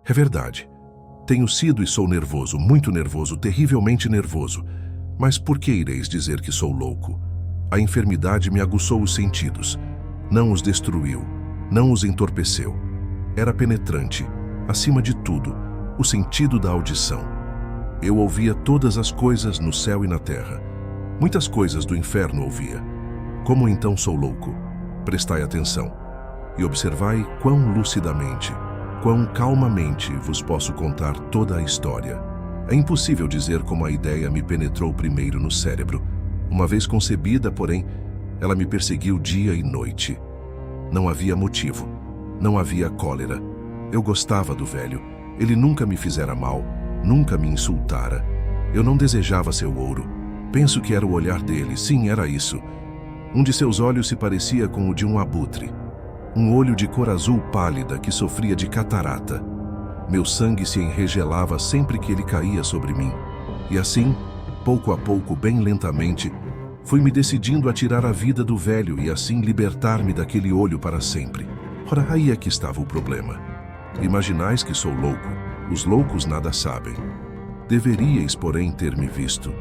É verdade. Tenho sido e sou nervoso, muito nervoso, terrivelmente nervoso. Mas por que ireis dizer que sou louco? A enfermidade me aguçou os sentidos. Não os destruiu, não os entorpeceu. Era penetrante, acima de tudo, o sentido da audição. Eu ouvia todas as coisas no céu e na terra. Muitas coisas do inferno ouvia. Como então sou louco? Prestai atenção e observai quão lucidamente, quão calmamente vos posso contar toda a história. É impossível dizer como a ideia me penetrou primeiro no cérebro. Uma vez concebida, porém, ela me perseguiu dia e noite. Não havia motivo, não havia cólera. Eu gostava do velho. Ele nunca me fizera mal, nunca me insultara. Eu não desejava seu ouro. Penso que era o olhar dele, sim, era isso. Um de seus olhos se parecia com o de um abutre. Um olho de cor azul pálida que sofria de catarata. Meu sangue se enregelava sempre que ele caía sobre mim. E assim, pouco a pouco, bem lentamente, fui me decidindo a tirar a vida do velho e assim libertar-me daquele olho para sempre. Ora, aí é que estava o problema. Imaginais que sou louco. Os loucos nada sabem. Deveríeis, porém, ter me visto.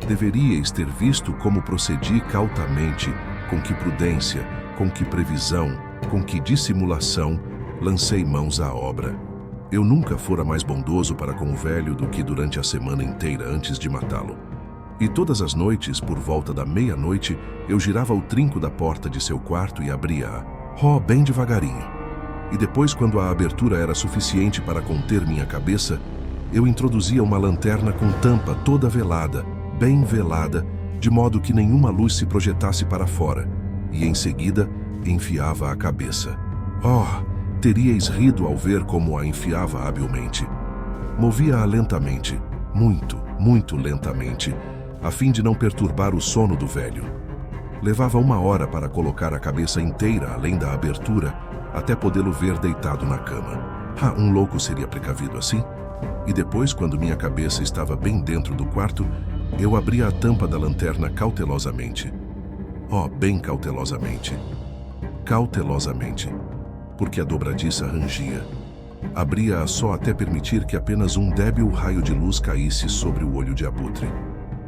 Deveríeis ter visto como procedi cautamente, com que prudência, com que previsão, com que dissimulação, lancei mãos à obra. Eu nunca fora mais bondoso para com o velho do que durante a semana inteira antes de matá-lo. E todas as noites, por volta da meia-noite, eu girava o trinco da porta de seu quarto e abria-a, bem devagarinho. E depois, quando a abertura era suficiente para conter minha cabeça, eu introduzia uma lanterna com tampa toda velada, bem velada, de modo que nenhuma luz se projetasse para fora, e em seguida enfiava a cabeça. Teríeis rido ao ver como a enfiava habilmente. Movia-a lentamente, muito, muito lentamente, a fim de não perturbar o sono do velho. Levava 1 hora para colocar a cabeça inteira além da abertura, até podê-lo ver deitado na cama. Um louco seria precavido assim? E depois, quando minha cabeça estava bem dentro do quarto, eu abria a tampa da lanterna cautelosamente. Bem cautelosamente. Cautelosamente. Porque a dobradiça rangia. Abria-a só até permitir que apenas um débil raio de luz caísse sobre o olho de abutre.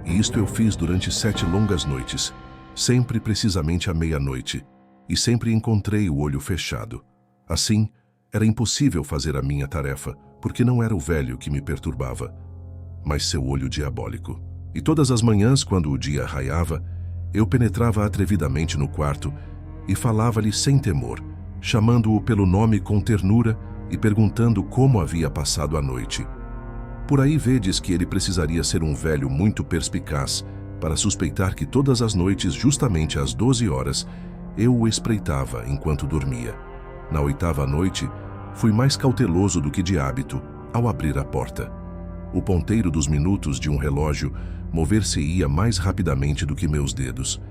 E isto eu fiz durante 7 longas noites, sempre precisamente à meia-noite, e sempre encontrei o olho fechado. Assim, era impossível fazer a minha tarefa, porque não era o velho que me perturbava, mas seu olho diabólico. E todas as manhãs, quando o dia raiava, eu penetrava atrevidamente no quarto e falava-lhe sem temor, chamando-o pelo nome com ternura e perguntando como havia passado a noite. Por aí vedes que ele precisaria ser um velho muito perspicaz para suspeitar que todas as noites, justamente às 12 horas, eu o espreitava enquanto dormia. Na 8ª noite, fui mais cauteloso do que de hábito ao abrir a porta. O ponteiro dos minutos de um relógio mover-se-ia mais rapidamente do que meus dedos.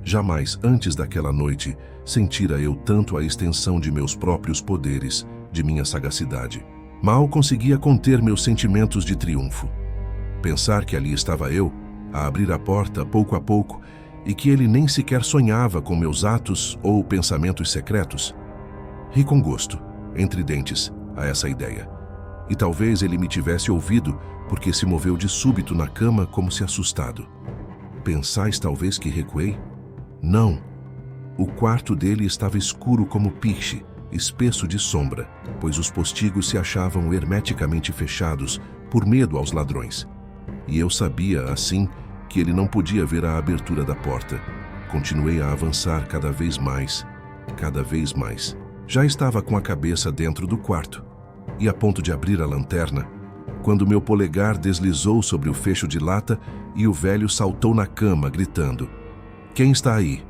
Jamais antes daquela noite sentira eu tanto a extensão de meus próprios poderes, de minha sagacidade. Mal conseguia conter meus sentimentos de triunfo. Pensar que ali estava eu, a abrir a porta pouco a pouco, e que ele nem sequer sonhava com meus atos ou pensamentos secretos. Ri com gosto, entre dentes, a essa ideia. E talvez ele me tivesse ouvido, porque se moveu de súbito na cama como se assustado. Pensais talvez que recuei? Não. O quarto dele estava escuro como piche, espesso de sombra, pois os postigos se achavam hermeticamente fechados por medo aos ladrões. E eu sabia, assim, que ele não podia ver a abertura da porta. Continuei a avançar cada vez mais, cada vez mais. Já estava com a cabeça dentro do quarto, e a ponto de abrir a lanterna, quando meu polegar deslizou sobre o fecho de lata e o velho saltou na cama, gritando: "Quem está aí?"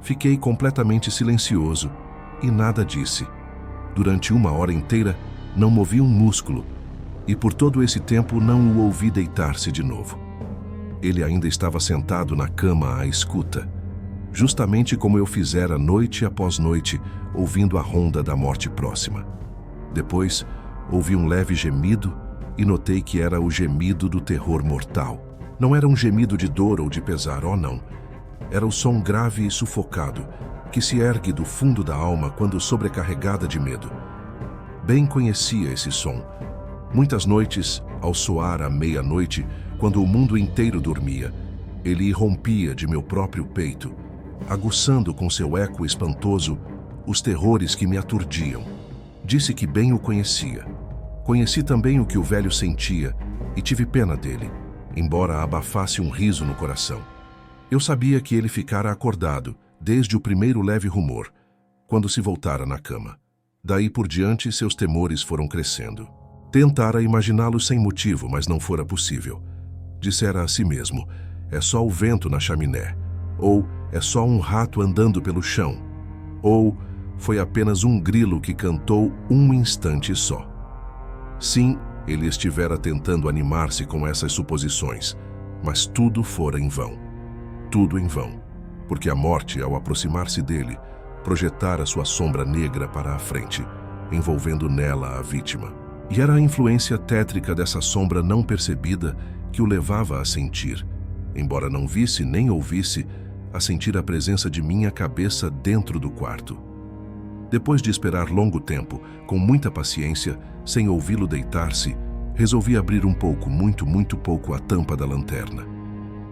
Fiquei completamente silencioso e nada disse. Durante 1 hora inteira, não movi um músculo, e por todo esse tempo não o ouvi deitar-se de novo. Ele ainda estava sentado na cama à escuta, justamente como eu fizera noite após noite, ouvindo a ronda da morte próxima. Depois, ouvi um leve gemido e notei que era o gemido do terror mortal. Não era um gemido de dor ou de pesar, não. Era o som grave e sufocado, que se ergue do fundo da alma quando sobrecarregada de medo. Bem conhecia esse som. Muitas noites, ao soar à meia-noite, quando o mundo inteiro dormia, ele irrompia de meu próprio peito, aguçando com seu eco espantoso os terrores que me aturdiam. Disse que bem o conhecia. Conheci também o que o velho sentia e tive pena dele, embora abafasse um riso no coração. Eu sabia que ele ficara acordado desde o primeiro leve rumor, quando se voltara na cama. Daí por diante, seus temores foram crescendo. Tentara imaginá-lo sem motivo, mas não fora possível. Dissera a si mesmo: é só o vento na chaminé, ou é só um rato andando pelo chão, ou foi apenas um grilo que cantou um instante só. Sim, ele estivera tentando animar-se com essas suposições, mas tudo fora em vão. Tudo em vão, porque a morte, ao aproximar-se dele, projetara sua sombra negra para a frente, envolvendo nela a vítima. E era a influência tétrica dessa sombra não percebida que o levava a sentir, embora não visse nem ouvisse, a sentir a presença de minha cabeça dentro do quarto. Depois de esperar longo tempo, com muita paciência, sem ouvi-lo deitar-se, resolvi abrir um pouco, muito pouco, a tampa da lanterna.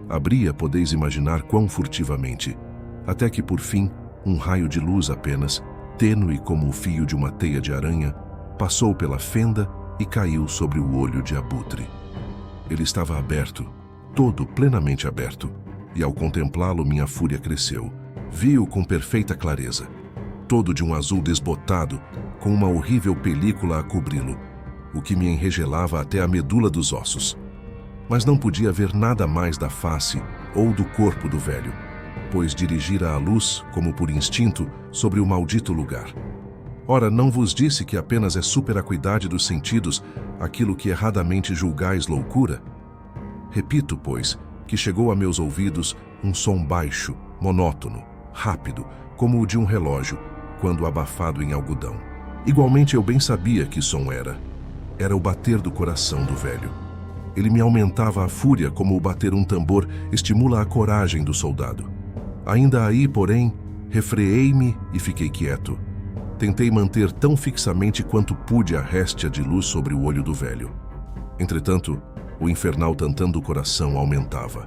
Abria, podeis imaginar quão furtivamente, até que, por fim, um raio de luz apenas, tênue como o fio de uma teia de aranha, passou pela fenda e caiu sobre o olho de abutre. Ele estava aberto, todo plenamente aberto, e ao contemplá-lo minha fúria cresceu. Vi-o com perfeita clareza, todo de um azul desbotado, com uma horrível película a cobri-lo, o que me enregelava até a medula dos ossos. Mas não podia ver nada mais da face ou do corpo do velho, pois dirigira a luz, como por instinto, sobre o maldito lugar. Ora, não vos disse que apenas é superacuidade dos sentidos aquilo que erradamente julgais loucura? Repito, pois, que chegou a meus ouvidos um som baixo, monótono, rápido, como o de um relógio, quando abafado em algodão. Igualmente eu bem sabia que som era. Era o bater do coração do velho. Ele me aumentava a fúria como o bater um tambor estimula a coragem do soldado. Ainda aí, porém, refreei-me e fiquei quieto. Tentei manter tão fixamente quanto pude a réstia de luz sobre o olho do velho. Entretanto, o infernal tantã do coração aumentava.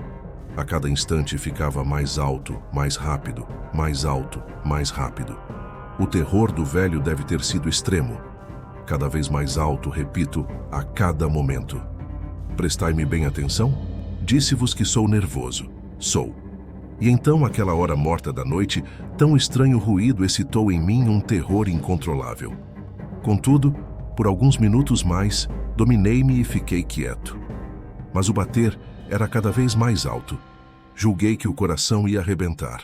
A cada instante ficava mais alto, mais rápido, mais alto, mais rápido. O terror do velho deve ter sido extremo. Cada vez mais alto, repito, a cada momento. Prestai-me bem atenção? Disse-vos que sou nervoso. Sou. E então, aquela hora morta da noite, tão estranho ruído excitou em mim um terror incontrolável. Contudo, por alguns minutos mais, dominei-me e fiquei quieto. Mas o bater era cada vez mais alto. Julguei que o coração ia arrebentar.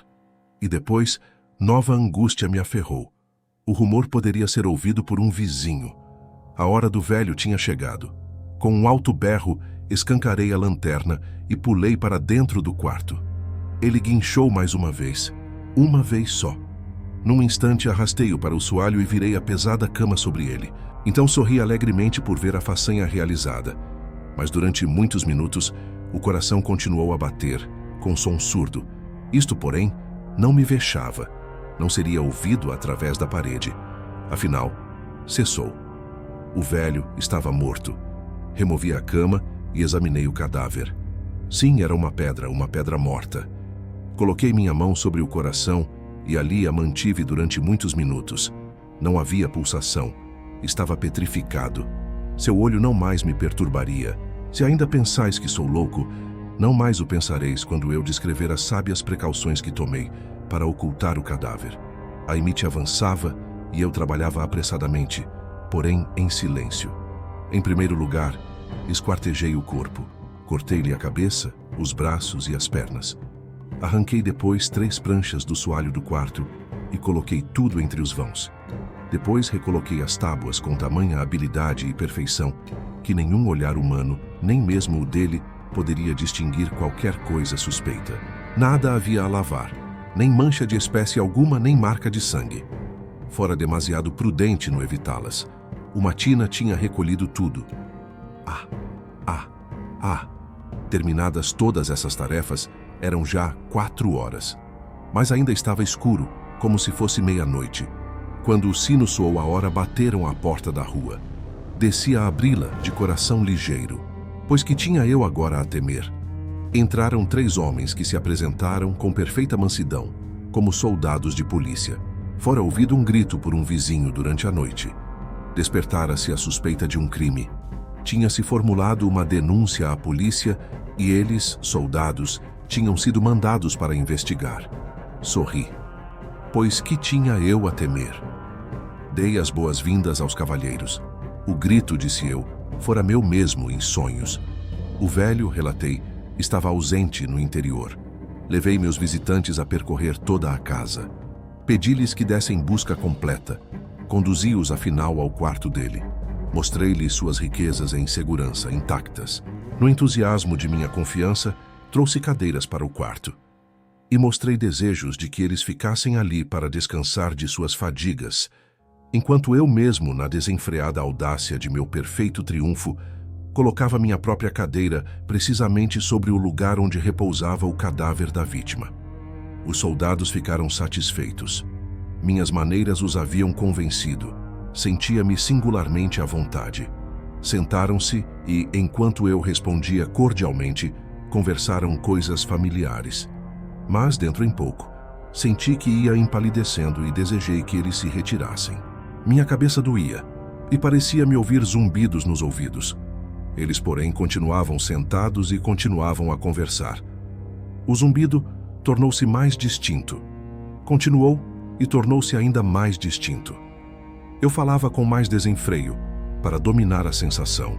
E depois, nova angústia me aferrou. O rumor poderia ser ouvido por um vizinho. A hora do velho tinha chegado. Com um alto berro, escancarei a lanterna e pulei para dentro do quarto. Ele guinchou mais uma vez só. Num instante arrastei-o para o soalho e virei a pesada cama sobre ele. Então sorri alegremente por ver a façanha realizada. Mas durante muitos minutos, o coração continuou a bater, com som surdo. Isto, porém, não me vexava. Não seria ouvido através da parede. Afinal, cessou. O velho estava morto. Removi a cama e examinei o cadáver. Sim, era uma pedra morta. Coloquei minha mão sobre o coração e ali a mantive durante muitos minutos. Não havia pulsação. Estava petrificado. Seu olho não mais me perturbaria. Se ainda pensais que sou louco, não mais o pensareis quando eu descrever as sábias precauções que tomei para ocultar o cadáver. A imite avançava e eu trabalhava apressadamente, porém em silêncio. Em primeiro lugar, esquartejei o corpo. Cortei-lhe a cabeça, os braços e as pernas. Arranquei depois 3 pranchas do soalho do quarto e coloquei tudo entre os vãos. Depois recoloquei as tábuas com tamanha habilidade e perfeição que nenhum olhar humano, nem mesmo o dele, poderia distinguir qualquer coisa suspeita. Nada havia a lavar, nem mancha de espécie alguma, nem marca de sangue. Fora demasiado prudente no evitá-las. O Matina tinha recolhido tudo. Terminadas todas essas tarefas, eram já 4 horas. Mas ainda estava escuro, como se fosse meia-noite. Quando o sino soou a hora, bateram à porta da rua. Desci a abri-la de coração ligeiro, pois que tinha eu agora a temer? Entraram 3 homens que se apresentaram com perfeita mansidão, como soldados de polícia. Fora ouvido um grito por um vizinho durante a noite. Despertara-se a suspeita de um crime. Tinha-se formulado uma denúncia à polícia e eles, soldados, tinham sido mandados para investigar. Sorri, pois que tinha eu a temer? Dei as boas-vindas aos cavalheiros. O grito, disse eu, fora meu mesmo em sonhos. O velho, relatei, estava ausente no interior. Levei meus visitantes a percorrer toda a casa. Pedi-lhes que dessem busca completa. Conduzi-os afinal ao quarto dele. Mostrei-lhes suas riquezas em segurança, intactas. No entusiasmo de minha confiança, trouxe cadeiras para o quarto. E mostrei desejos de que eles ficassem ali para descansar de suas fadigas, enquanto eu mesmo, na desenfreada audácia de meu perfeito triunfo, colocava minha própria cadeira precisamente sobre o lugar onde repousava o cadáver da vítima. Os soldados ficaram satisfeitos. Minhas maneiras os haviam convencido. Sentia-me singularmente à vontade. Sentaram-se e, enquanto eu respondia cordialmente, conversaram coisas familiares. Mas, dentro em pouco, senti que ia empalidecendo e desejei que eles se retirassem. Minha cabeça doía e parecia-me ouvir zumbidos nos ouvidos. Eles, porém, continuavam sentados e continuavam a conversar. O zumbido tornou-se mais distinto. Continuou e tornou-se ainda mais distinto. Eu falava com mais desenfreio, para dominar a sensação.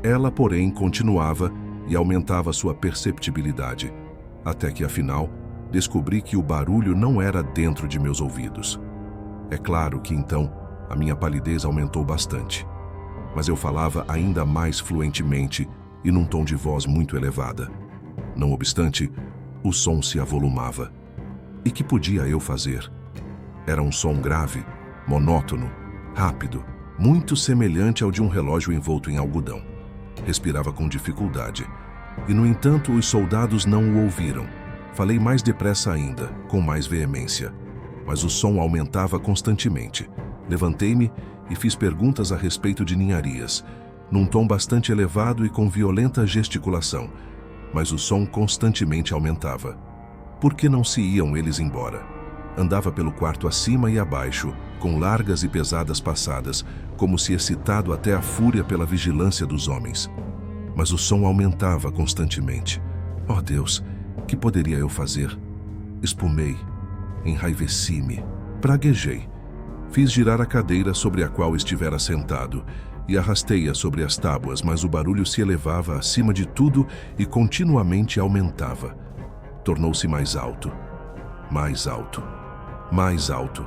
Ela, porém, continuava e aumentava sua perceptibilidade, até que, afinal, descobri que o barulho não era dentro de meus ouvidos. É claro que, então, a minha palidez aumentou bastante. Mas eu falava ainda mais fluentemente e num tom de voz muito elevada. Não obstante, o som se avolumava. E que podia eu fazer? Era um som grave, monótono, rápido, muito semelhante ao de um relógio envolto em algodão. Respirava com dificuldade. E, no entanto, os soldados não o ouviram. Falei mais depressa ainda, com mais veemência. Mas o som aumentava constantemente. Levantei-me e fiz perguntas a respeito de ninharias, num tom bastante elevado e com violenta gesticulação. Mas o som constantemente aumentava. Por que não se iam eles embora? Andava pelo quarto acima e abaixo, com largas e pesadas passadas, como se excitado até a fúria pela vigilância dos homens. Mas o som aumentava constantemente. Oh Deus, que poderia eu fazer? Espumei, enraiveci-me, praguejei. Fiz girar a cadeira sobre a qual estivera sentado e arrastei-a sobre as tábuas, mas o barulho se elevava acima de tudo e continuamente aumentava. Tornou-se mais alto, mais alto, mais alto.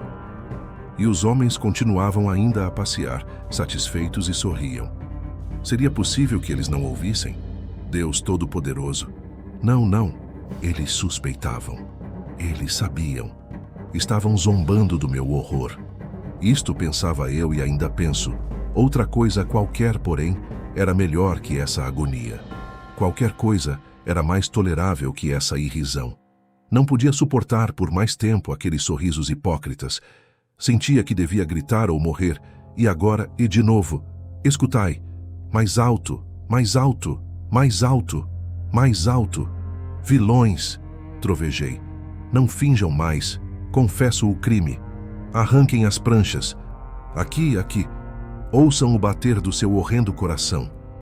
E os homens continuavam ainda a passear, satisfeitos e sorriam. Seria possível que eles não ouvissem? Deus Todo-Poderoso. Não, não. Eles suspeitavam. Eles sabiam. Estavam zombando do meu horror. Isto pensava eu e ainda penso. Outra coisa qualquer, porém, era melhor que essa agonia. Qualquer coisa era mais tolerável que essa irrisão. Não podia suportar por mais tempo aqueles sorrisos hipócritas. Sentia que devia gritar ou morrer. E agora, e de novo, escutai. Mais alto, mais alto, mais alto, mais alto. Vilões, trovejei. Não finjam mais. Confesso o crime. Arranquem as pranchas. Aqui, aqui. Ouçam o bater do seu horrendo coração.